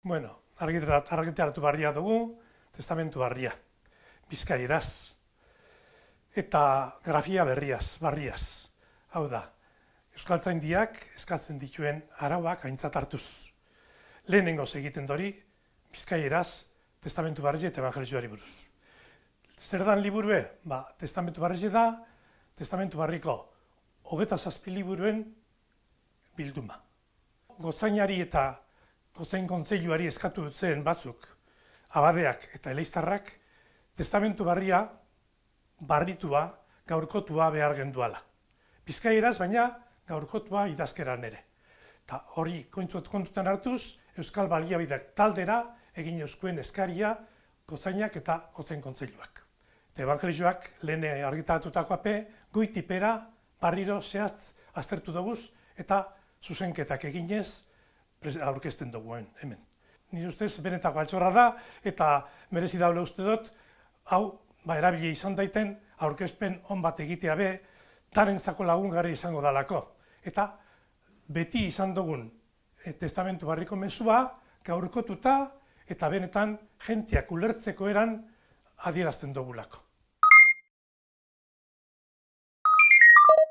Bueno, argitaratu barria dugu, testamentu barria, bizkaieraz, eta grafia barriaz. Hau da, euskaltzaindiak eskatzen dituen arauak aintzat hartuz. Lehenengoz egiten dori, bizkaieraz, testamentu barri eta evangelizioari buruz. Zer dan liburue? Testamentu barri da, testamentu barriko 27 liburuen bilduma. Gotzainari eta Gotzain kontseiluari eskatu zen batzuk, abadeak eta eleiztarrak, testamentu barria barritua, gaurkotua behar genduala. Bizkaieraz, baina gaurkotua idazkeran ere. Ta hori kontutan hartuz, Euskal Baliabideak taldera egin euskuen eskaria Gotzainak eta Gotzain kontseiluak. Eta evangelizioak lehen argitaratutako ape, goitipera barriro zehatz aztertu duguz eta zuzenketak eginez aurkezten dugu hemen. Nire ustez, benetako altxorra da, eta merezi daule uste dut, hau, erabile izan daiten, aurkezpen on bat egitea be, darentzako lagungarri izango dalako. Eta beti izan dugun testamentu barriko mezua, gaurkotuta, eta benetan jentiak ulertzeko eran adierazten dugulako.